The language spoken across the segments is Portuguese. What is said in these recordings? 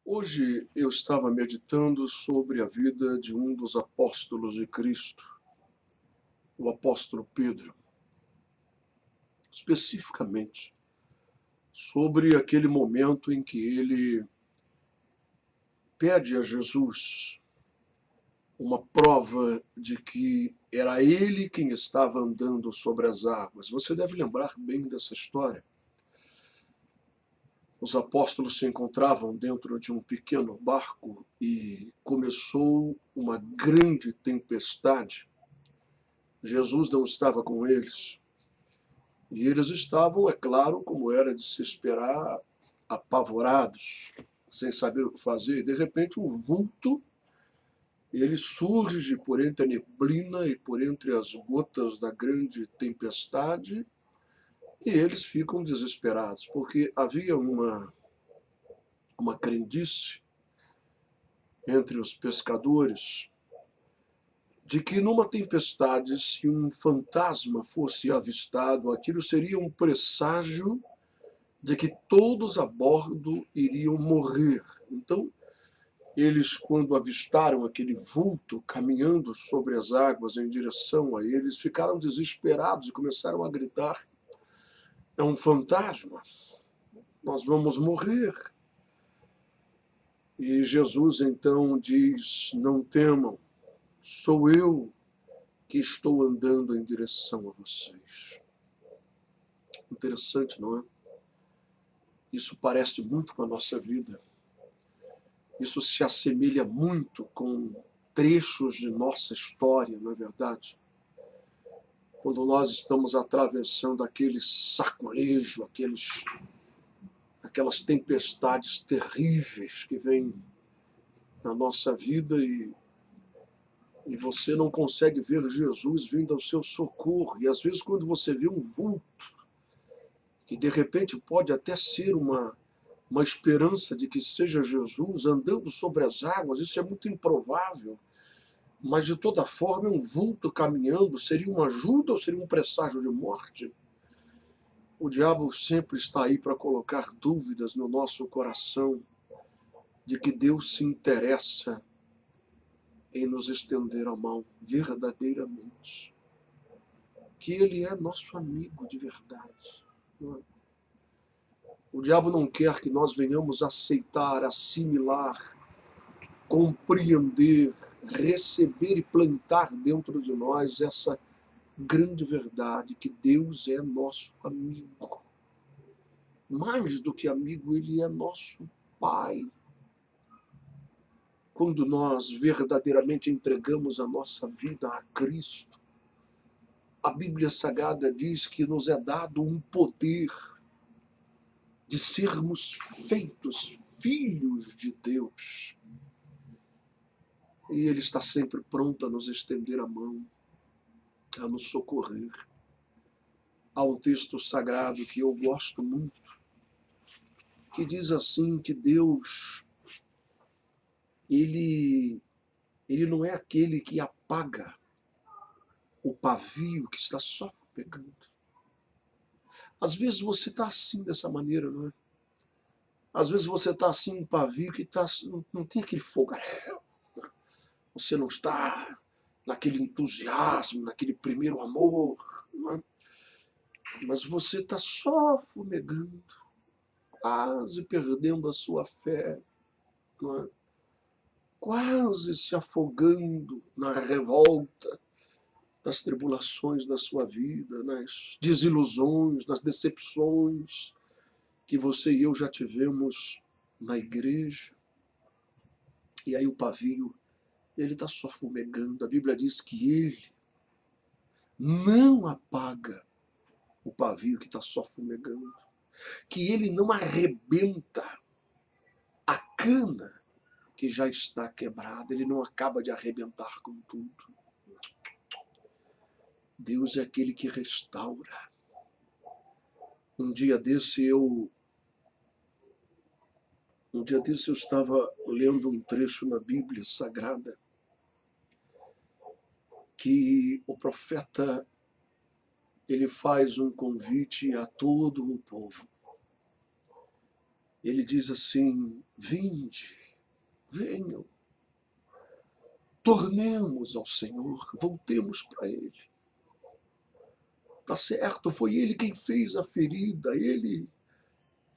Hoje eu estava meditando sobre a vida de um dos apóstolos de Cristo, o apóstolo Pedro, especificamente sobre aquele momento em que ele pede a Jesus uma prova de que era ele quem estava andando sobre as águas. Você deve lembrar bem dessa história. Os apóstolos se encontravam dentro de um pequeno barco e começou uma grande tempestade. Jesus não estava com eles. E eles estavam, é claro, como era de se esperar, apavorados, sem saber o que fazer. De repente, um vulto, ele surge por entre a neblina e por entre as gotas da grande tempestade, e eles ficam desesperados, porque havia uma crendice entre os pescadores de que numa tempestade, se um fantasma fosse avistado, aquilo seria um presságio de que todos a bordo iriam morrer. Então, eles, quando avistaram aquele vulto caminhando sobre as águas em direção a eles, ficaram desesperados e começaram a gritar: é um fantasma, nós vamos morrer. E Jesus então diz: não temam, sou eu que estou andando em direção a vocês. Interessante, não é? Isso parece muito com a nossa vida. Isso se assemelha muito com trechos de nossa história, não é verdade? Quando nós estamos atravessando aquele sacolejo, aquelas tempestades terríveis que vêm na nossa vida e você não consegue ver Jesus vindo ao seu socorro. E às vezes quando você vê um vulto, que de repente pode até ser uma esperança de que seja Jesus andando sobre as águas, isso é muito improvável. Mas de toda forma, um vulto caminhando seria uma ajuda ou seria um presságio de morte? O diabo sempre está aí para colocar dúvidas no nosso coração de que Deus se interessa em nos estender a mão verdadeiramente, que Ele é nosso amigo de verdade. O diabo não quer que nós venhamos aceitar, assimilar, compreender, receber e plantar dentro de nós essa grande verdade que Deus é nosso amigo. Mais do que amigo, Ele é nosso Pai. Quando nós verdadeiramente entregamos a nossa vida a Cristo, a Bíblia Sagrada diz que nos é dado um poder de sermos feitos filhos de Deus. E Ele está sempre pronto a nos estender a mão, a nos socorrer. Há um texto sagrado que eu gosto muito, que diz assim que Deus, ele não é aquele que apaga o pavio que está só pegando. Às vezes você está assim, dessa maneira, não é? Às vezes você está assim, um pavio que não tem aquele fogaréu. Você não está naquele entusiasmo, naquele primeiro amor, não é? Mas você está só fumegando, quase perdendo a sua fé, não é? Quase se afogando na revolta das tribulações da sua vida, nas desilusões, nas decepções que você e eu já tivemos na igreja. E aí o pavio, ele está só fumegando. A Bíblia diz que ele não apaga o pavio que está só fumegando, que ele não arrebenta a cana que já está quebrada, ele não acaba de arrebentar com tudo. Deus é aquele que restaura. Um dia desse eu estava lendo um trecho na Bíblia Sagrada que o profeta, ele faz um convite a todo o povo. Ele diz assim: vinde, venham, tornemos ao Senhor, voltemos para Ele. Tá certo, foi Ele quem fez a ferida, Ele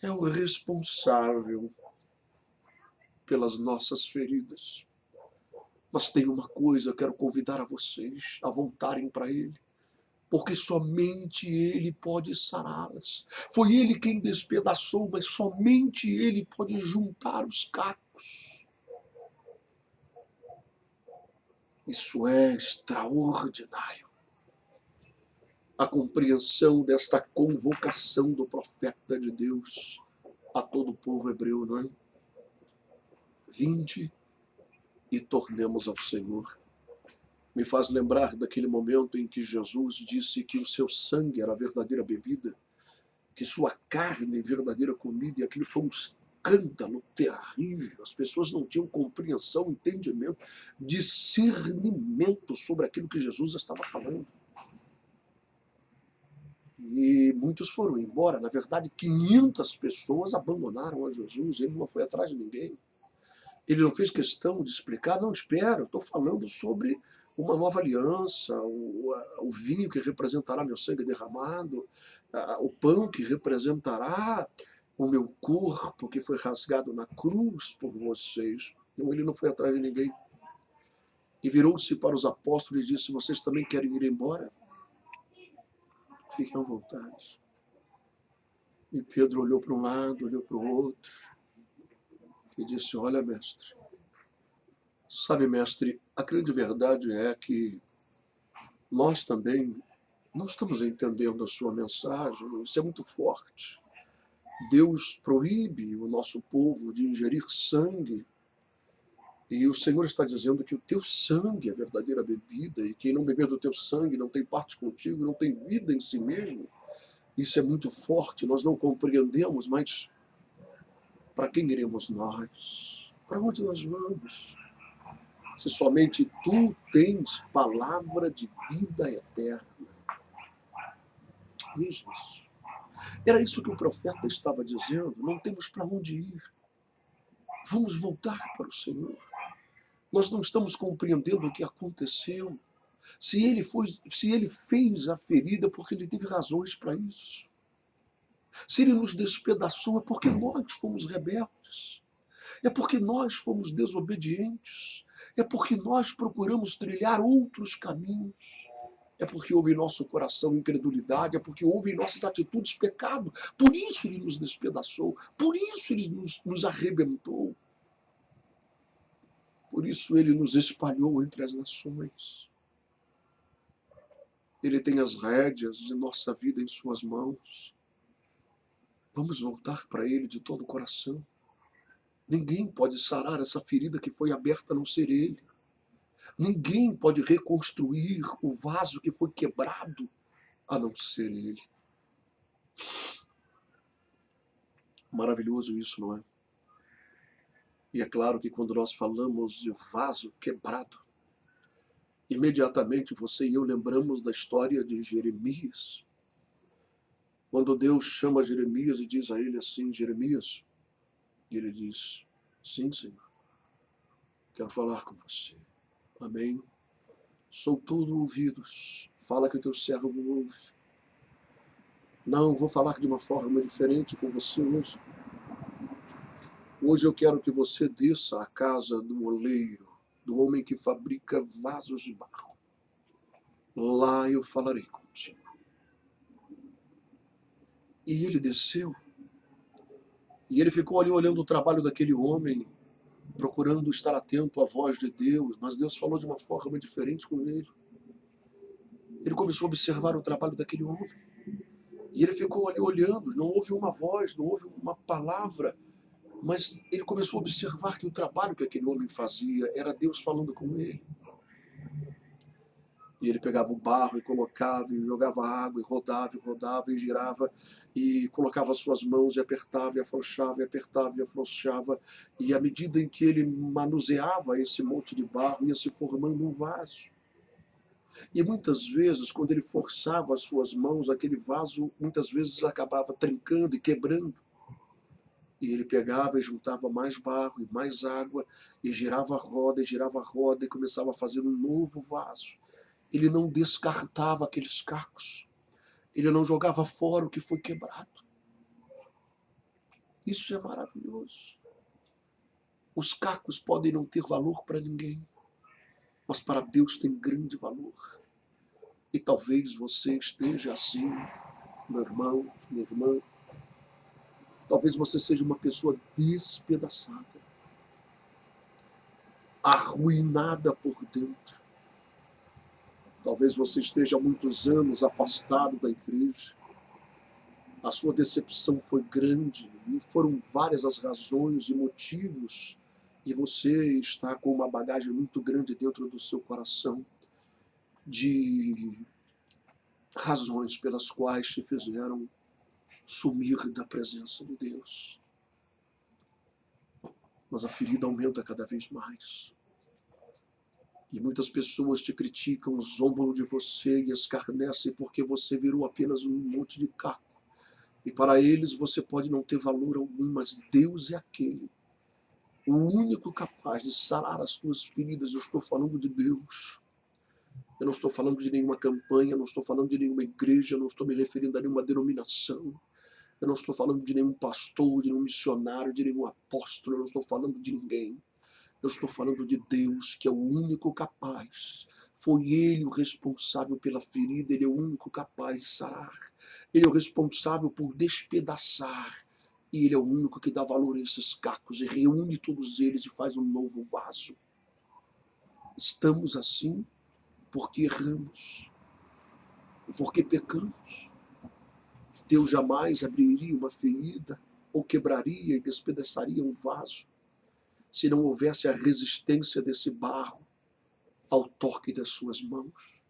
é o responsável pelas nossas feridas. Mas tem uma coisa, eu quero convidar a vocês a voltarem para Ele, porque somente Ele pode sará-las. Foi Ele quem despedaçou, mas somente Ele pode juntar os cacos. Isso é extraordinário. A compreensão desta convocação do profeta de Deus a todo o povo hebreu, não é? Vinde e tornemos ao Senhor. Me faz lembrar daquele momento em que Jesus disse que o seu sangue era a verdadeira bebida, que sua carne é verdadeira comida, e aquilo foi um escândalo terrível. As pessoas não tinham compreensão, entendimento, discernimento sobre aquilo que Jesus estava falando. E muitos foram embora. Na verdade, 500 pessoas abandonaram a Jesus. Ele não foi atrás de ninguém. Ele não fez questão de explicar. Não, espera, eu estou falando sobre uma nova aliança, o vinho que representará meu sangue derramado, o pão que representará o meu corpo que foi rasgado na cruz por vocês. Então ele não foi atrás de ninguém. E virou-se para os apóstolos e disse: vocês também querem ir embora? Fiquem à vontade. E Pedro olhou para um lado, olhou para o outro e disse: olha, mestre, sabe, mestre, a grande verdade é que nós também não estamos entendendo a sua mensagem. Isso é muito forte. Deus proíbe o nosso povo de ingerir sangue, e o Senhor está dizendo que o teu sangue é a verdadeira bebida, e quem não beber do teu sangue não tem parte contigo, não tem vida em si mesmo. Isso é muito forte, nós não compreendemos, mas para quem iremos nós? Para onde nós vamos? Se somente tu tens palavra de vida eterna. Jesus. Era isso que o profeta estava dizendo. Não temos para onde ir. Vamos voltar para o Senhor. Nós não estamos compreendendo o que aconteceu. Se ele fez a ferida, porque ele teve razões para isso. Se ele nos despedaçou, é porque nós fomos rebeldes. É porque nós fomos desobedientes. É porque nós procuramos trilhar outros caminhos. É porque houve em nosso coração incredulidade, é porque houve em nossas atitudes pecado. Por isso ele nos despedaçou, por isso ele nos arrebentou. Por isso ele nos espalhou entre as nações. Ele tem as rédeas de nossa vida em suas mãos. Vamos voltar para ele de todo o coração. Ninguém pode sarar essa ferida que foi aberta a não ser ele. Ninguém pode reconstruir o vaso que foi quebrado a não ser ele. Maravilhoso isso, não é? E é claro que quando nós falamos de vaso quebrado, imediatamente você e eu lembramos da história de Jeremias. Quando Deus chama Jeremias e diz a ele assim: Jeremias, e ele diz: sim, Senhor, quero falar com você. Amém. Sou todo ouvidos. Fala que o teu servo ouve. Não, vou falar de uma forma diferente com você hoje. Hoje eu quero que você desça à casa do oleiro, do homem que fabrica vasos de barro. Lá eu falarei contigo. E ele desceu. E ele ficou ali olhando o trabalho daquele homem, procurando estar atento à voz de Deus, mas Deus falou de uma forma diferente com ele. Ele começou a observar o trabalho daquele homem. E ele ficou ali olhando, não houve uma voz, não houve uma palavra, mas ele começou a observar que o trabalho que aquele homem fazia era Deus falando com ele. E ele pegava o barro e colocava, e jogava água, e rodava, e girava, e colocava as suas mãos, e apertava, e afrouxava, e apertava, e afrouxava. E à medida em que ele manuseava esse monte de barro, ia se formando um vaso. E muitas vezes, quando ele forçava as suas mãos, aquele vaso muitas vezes acabava trincando e quebrando. E ele pegava e juntava mais barro e mais água, e girava a roda, e começava a fazer um novo vaso. Ele não descartava aqueles cacos. Ele não jogava fora o que foi quebrado. Isso é maravilhoso. Os cacos podem não ter valor para ninguém, mas para Deus tem grande valor. E talvez você esteja assim, meu irmão, minha irmã. Talvez você seja uma pessoa despedaçada, arruinada por dentro. Talvez você esteja há muitos anos afastado da igreja. A sua decepção foi grande e foram várias as razões e motivos, e você está com uma bagagem muito grande dentro do seu coração de razões pelas quais te fizeram sumir da presença de Deus. Mas a ferida aumenta cada vez mais. E muitas pessoas te criticam, zombam de você e escarnecem porque você virou apenas um monte de caco. E para eles você pode não ter valor algum, mas Deus é aquele, o único capaz de sarar as tuas feridas. Eu estou falando de Deus. Eu não estou falando de nenhuma campanha, não estou falando de nenhuma igreja, não estou me referindo a nenhuma denominação. Eu não estou falando de nenhum pastor, de nenhum missionário, de nenhum apóstolo, eu não estou falando de ninguém. Eu estou falando de Deus, que é o único capaz. Foi Ele o responsável pela ferida, Ele é o único capaz de sarar. Ele é o responsável por despedaçar. E Ele é o único que dá valor a esses cacos e reúne todos eles e faz um novo vaso. Estamos assim porque erramos, porque pecamos. Deus jamais abriria uma ferida ou quebraria e despedaçaria um vaso se não houvesse a resistência desse barro ao toque das suas mãos.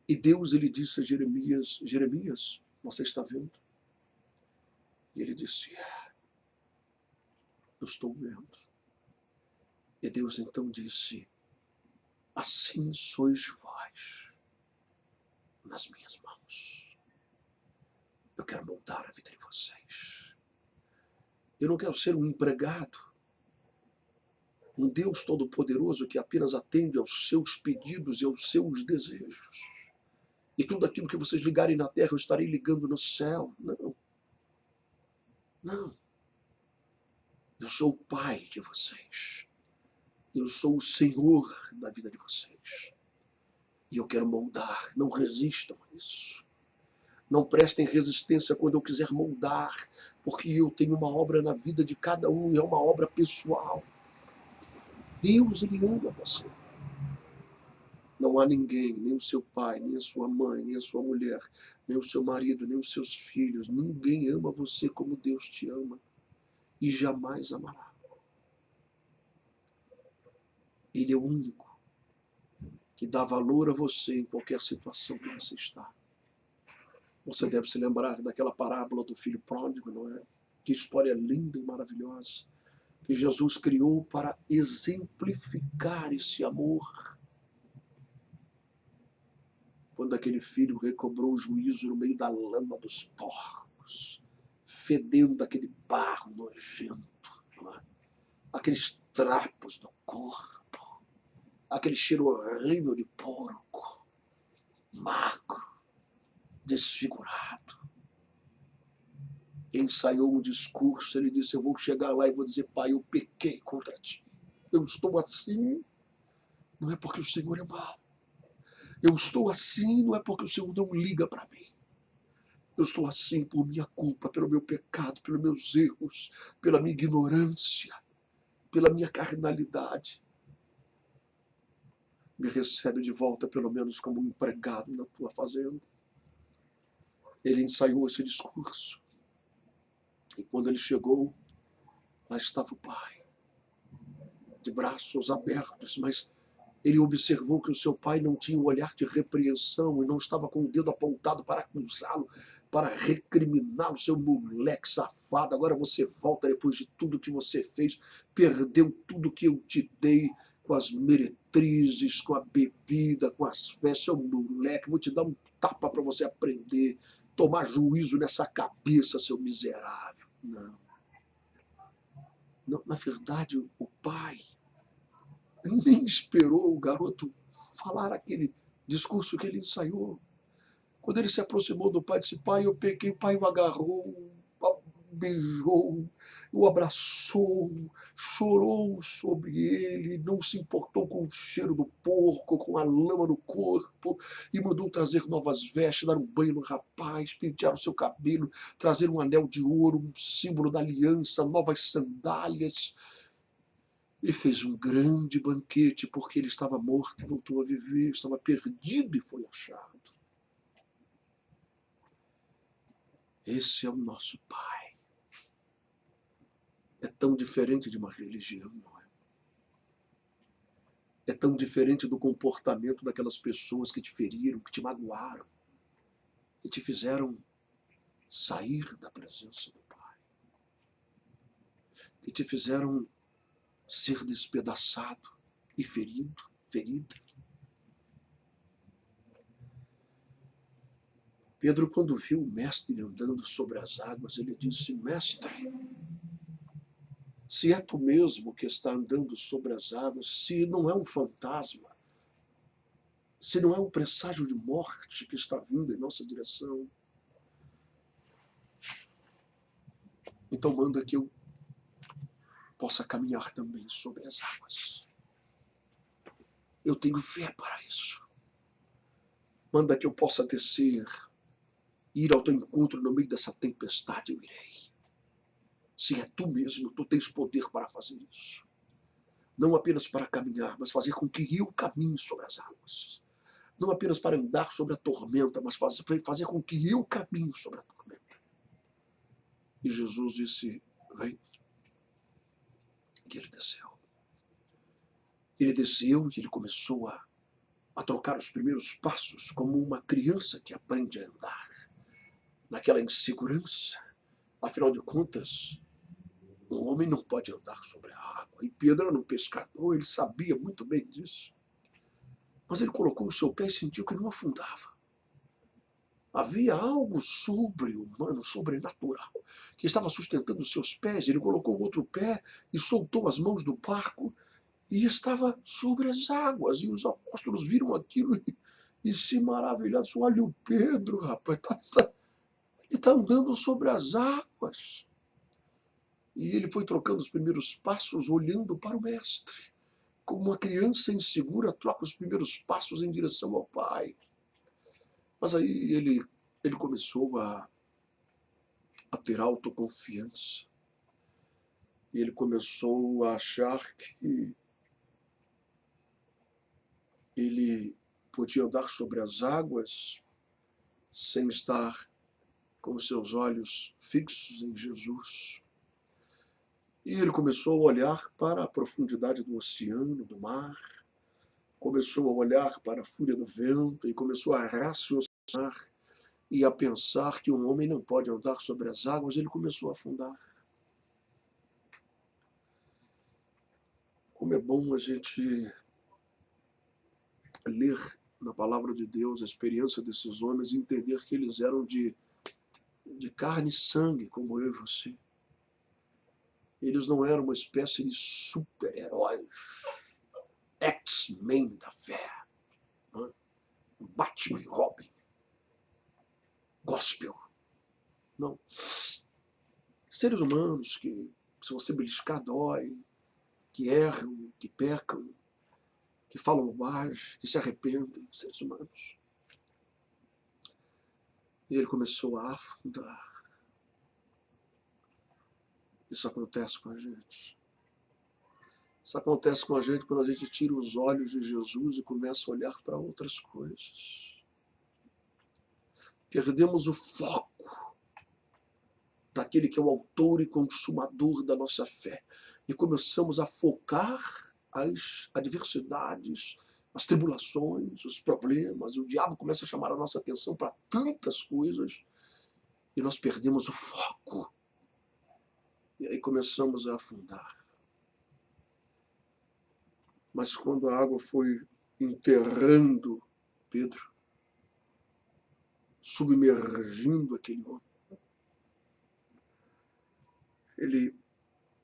E Deus, ele disse a Jeremias, Jeremias, você está vendo? E ele disse, eu estou vendo. E Deus então disse, assim sois vós nas minhas mãos. Eu quero moldar a vida de vocês. Eu não quero ser um empregado, um Deus todo-poderoso que apenas atende aos seus pedidos e aos seus desejos. E tudo aquilo que vocês ligarem na terra, eu estarei ligando no céu. Não. Não. Eu sou o Pai de vocês. Eu sou o Senhor da vida de vocês. E eu quero moldar. Não resistam a isso. Não prestem resistência quando eu quiser moldar, porque eu tenho uma obra na vida de cada um e é uma obra pessoal. Deus, ele ama você. Não há ninguém, nem o seu pai, nem a sua mãe, nem a sua mulher, nem o seu marido, nem os seus filhos. Ninguém ama você como Deus te ama e jamais amará. Ele é o único que dá valor a você em qualquer situação que você está. Você deve se lembrar daquela parábola do filho pródigo, não é? Que história linda e maravilhosa que Jesus criou para exemplificar esse amor. Quando aquele filho recobrou o juízo no meio da lama dos porcos, fedendo aquele barro nojento, não é? Aqueles trapos do corpo, aquele cheiro horrível de porco, magro, desfigurado. Ensaiou um discurso, ele disse, eu vou chegar lá e vou dizer, pai, eu pequei contra ti. Eu estou assim, não é porque o Senhor é mau. Eu estou assim, não é porque o Senhor não liga para mim. Eu estou assim por minha culpa, pelo meu pecado, pelos meus erros, pela minha ignorância, pela minha carnalidade. Me recebe de volta, pelo menos como um empregado na tua fazenda. Ele ensaiou esse discurso. E quando ele chegou, lá estava o pai, de braços abertos, mas ele observou que o seu pai não tinha um olhar de repreensão e não estava com o dedo apontado para acusá-lo, para recriminá-lo, seu moleque safado, agora você volta depois de tudo que você fez, perdeu tudo que eu te dei, com as meretrizes, com a bebida, com as festas, seu moleque, vou te dar um tapa para você aprender, tomar juízo nessa cabeça, seu miserável. Não. Não, na verdade, o pai nem esperou o garoto falar aquele discurso que ele ensaiou. Quando ele se aproximou do pai, disse: pai, eu pequei. O pai o agarrou, beijou, o abraçou, chorou sobre ele, não se importou com o cheiro do porco, com a lama no corpo, e mandou trazer novas vestes, dar um banho no rapaz, pentear o seu cabelo, trazer um anel de ouro, um símbolo da aliança, novas sandálias. E fez um grande banquete, porque ele estava morto e voltou a viver, estava perdido e foi achado. Esse é o nosso Pai. É tão diferente de uma religião, não é? É tão diferente do comportamento daquelas pessoas que te feriram, que te magoaram, que te fizeram sair da presença do Pai, que te fizeram ser despedaçado e ferido, ferida. Pedro, quando viu o mestre andando sobre as águas, ele disse: mestre, se é tu mesmo que está andando sobre as águas, se não é um fantasma, se não é um presságio de morte que está vindo em nossa direção, então manda que eu possa caminhar também sobre as águas. Eu tenho fé para isso. Manda que eu possa descer, ir ao teu encontro no meio dessa tempestade, eu irei. Se é tu mesmo, tu tens poder para fazer isso. Não apenas para caminhar, mas fazer com que eu caminhe sobre as águas. Não apenas para andar sobre a tormenta, mas fazer com que eu caminhe sobre a tormenta. E Jesus disse: vem. E ele desceu. Ele desceu e ele começou a trocar os primeiros passos, como uma criança que aprende a andar, naquela insegurança. Afinal de contas, um homem não pode andar sobre a água. E Pedro era um pescador, ele sabia muito bem disso. Mas ele colocou o seu pé e sentiu que não afundava. Havia algo sobre-humano, sobrenatural, que estava sustentando os seus pés. Ele colocou o outro pé e soltou as mãos do barco e estava sobre as águas. E os apóstolos viram aquilo e se maravilharam. Olha o Pedro, rapaz, ele está andando sobre as águas. E ele foi trocando os primeiros passos, olhando para o mestre. Como uma criança insegura troca os primeiros passos em direção ao pai. Mas aí ele começou a ter autoconfiança. E ele começou a achar que ele podia andar sobre as águas sem estar com os seus olhos fixos em Jesus. E ele começou a olhar para a profundidade do oceano, do mar, começou a olhar para a fúria do vento e começou a raciocinar e a pensar que um homem não pode andar sobre as águas. Ele começou a afundar. Como é bom a gente ler na palavra de Deus a experiência desses homens e entender que eles eram de carne e sangue, como eu e você. Eles não eram uma espécie de super-heróis, X-Men da fé, né? Batman e Robin, gospel. Não. Seres humanos que, se você beliscar, dói, que erram, que pecam, que falam bobagem, que se arrependem, seres humanos. E ele começou a afundar. Isso acontece com a gente. Isso acontece com a gente quando a gente tira os olhos de Jesus e começa a olhar para outras coisas. Perdemos o foco daquele que é o autor e consumador da nossa fé. E começamos a focar as adversidades, as tribulações, os problemas. O diabo começa a chamar a nossa atenção para tantas coisas e nós perdemos o foco. E aí começamos a afundar. Mas quando a água foi enterrando Pedro, submergindo aquele homem, ele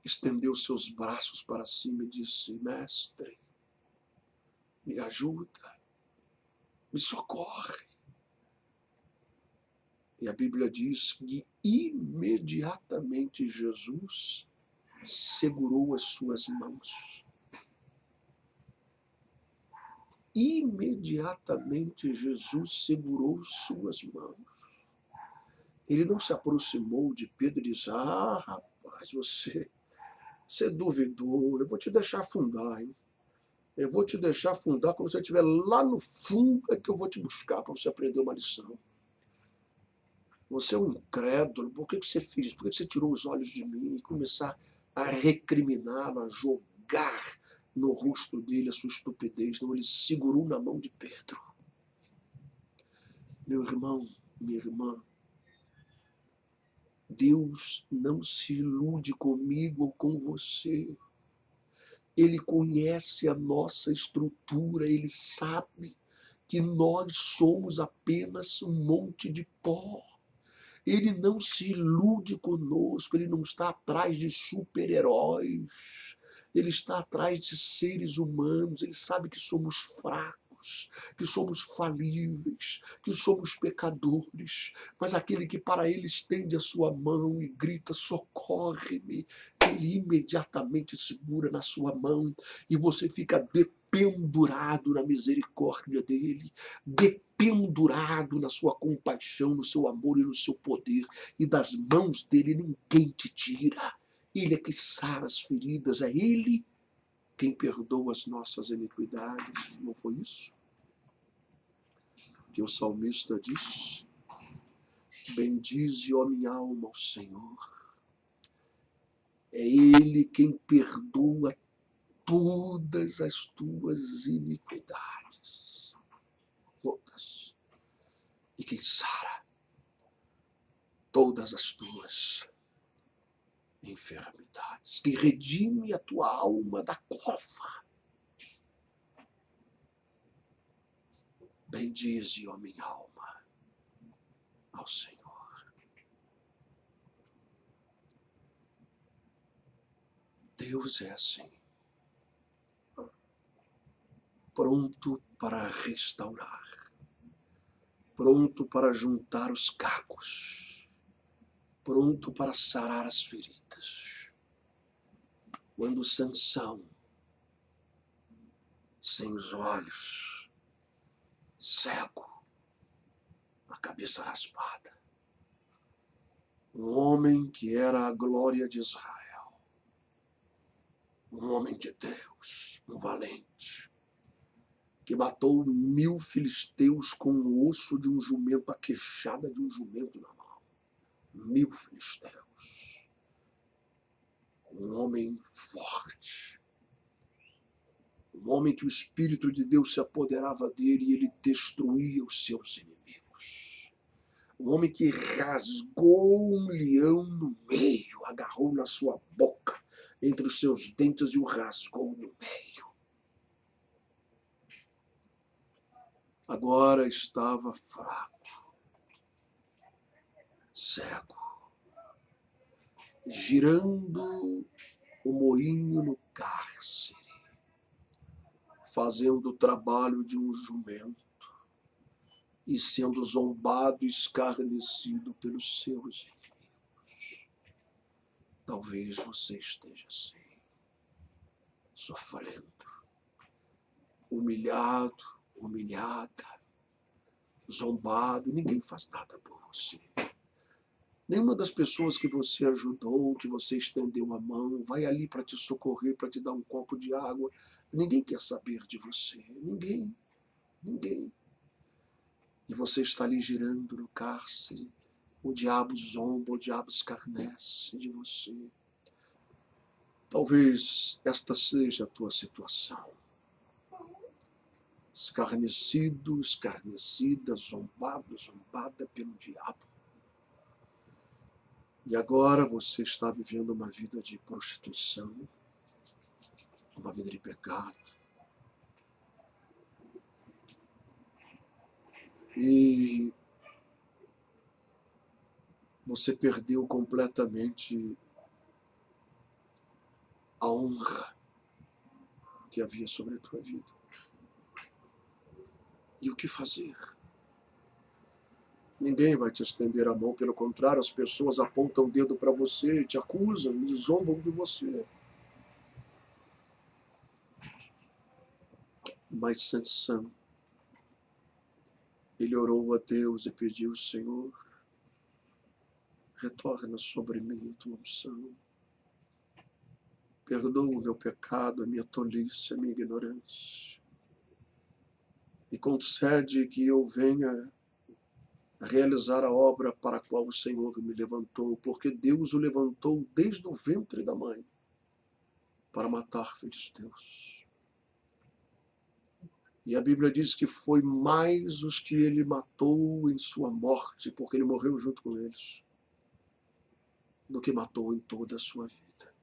estendeu seus braços para cima e disse: Mestre, me ajuda, me socorre. E a Bíblia diz que imediatamente Jesus segurou as suas mãos. Imediatamente Jesus segurou suas mãos. Ele não se aproximou de Pedro e disse: rapaz, você duvidou, eu vou te deixar afundar, hein? Eu vou te deixar afundar quando você estiver lá no fundo, é que eu vou te buscar para você aprender uma lição. Você é um incrédulo, por que você fez isso? Por que você tirou os olhos de mim? E começar a recriminá-lo, a jogar no rosto dele a sua estupidez. Não, ele segurou na mão de Pedro. Meu irmão, minha irmã, Deus não se ilude comigo ou com você. Ele conhece a nossa estrutura, ele sabe que nós somos apenas um monte de pó. Ele não se ilude conosco, ele não está atrás de super-heróis, ele está atrás de seres humanos, ele sabe que somos fracos, que somos falíveis, que somos pecadores, mas aquele que para ele estende a sua mão e grita: socorre-me, ele imediatamente segura na sua mão e você fica dependurado na misericórdia dele, pendurado na sua compaixão, no seu amor e no seu poder, e das mãos dele ninguém te tira. Ele é que sara as feridas, é ele quem perdoa as nossas iniquidades. Não foi isso que o salmista diz? Bendize, ó minha alma, ao Senhor. É ele quem perdoa todas as tuas iniquidades. Todas. E quem sara todas as tuas enfermidades, que redime a tua alma da cova. Bendize, ó minha alma, ao Senhor. Deus é assim, pronto para restaurar, pronto para juntar os cacos, pronto para sarar as feridas. Quando Sansão, sem os olhos, cego, a cabeça raspada, um homem que era a glória de Israel, um homem de Deus, um valente, que matou 1000 filisteus com o osso de um jumento, a queixada de um jumento na mão. 1000 filisteus. Um homem forte. Um homem que o Espírito de Deus se apoderava dele e ele destruía os seus inimigos. Um homem que rasgou um leão no meio, agarrou na sua boca, entre os seus dentes e o rasgou no meio. Agora estava fraco, cego, girando o moinho no cárcere, fazendo o trabalho de um jumento e sendo zombado e escarnecido pelos seus inimigos. Talvez você esteja assim, sofrendo, humilhado, humilhada, zombado, ninguém faz nada por você. Nenhuma das pessoas que você ajudou, que você estendeu a mão, vai ali para te socorrer, para te dar um copo de água. Ninguém quer saber de você. Ninguém. Ninguém. E você está ali girando no cárcere. O diabo zomba, o diabo escarnece de você. Talvez esta seja a tua situação. Escarnecido, escarnecida, zombado, zombada pelo diabo. E agora você está vivendo uma vida de prostituição, uma vida de pecado. E você perdeu completamente honra que havia sobre a tua vida. E o que fazer? Ninguém vai te estender a mão, pelo contrário, as pessoas apontam o dedo para você, te acusam e zombam de você. Mas Sansão, ele orou a Deus e pediu: Senhor, retorna sobre mim a tua unção. Perdoa o meu pecado, a minha tolice, a minha ignorância. E concede que eu venha a realizar a obra para a qual o Senhor me levantou, porque Deus o levantou desde o ventre da mãe para matar filisteus. E a Bíblia diz que foi mais os que ele matou em sua morte, porque ele morreu junto com eles, do que matou em toda a sua vida.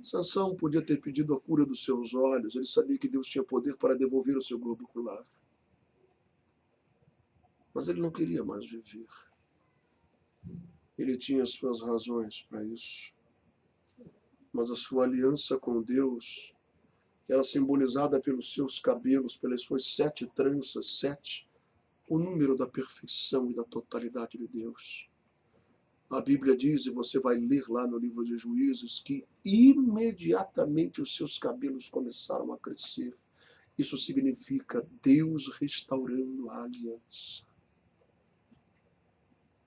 Sansão podia ter pedido a cura dos seus olhos, ele sabia que Deus tinha poder para devolver o seu globo ocular. Mas ele não queria mais viver. Ele tinha suas razões para isso. Mas a sua aliança com Deus era simbolizada pelos seus cabelos, pelas suas 7 tranças, 7, o número da perfeição e da totalidade de Deus. A Bíblia diz, e você vai ler lá no livro de Juízes, que imediatamente os seus cabelos começaram a crescer. Isso significa Deus restaurando a aliança.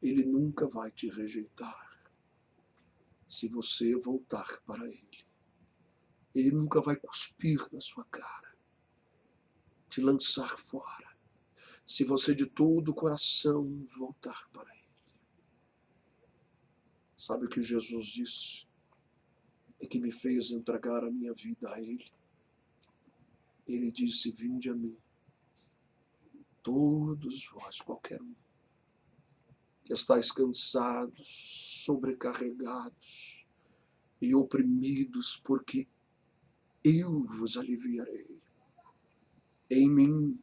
Ele nunca vai te rejeitar se você voltar para Ele. Ele nunca vai cuspir na sua cara, te lançar fora, se você de todo o coração voltar para Ele. Sabe o que Jesus disse? E que me fez entregar a minha vida a Ele. Ele disse: vinde a mim, todos vós, qualquer um, que estáis cansados, sobrecarregados e oprimidos, porque eu vos aliviarei. Em mim,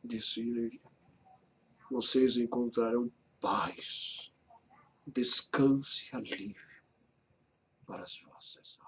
disse ele, vocês encontrarão paz, descanso e alívio para as vossas almas.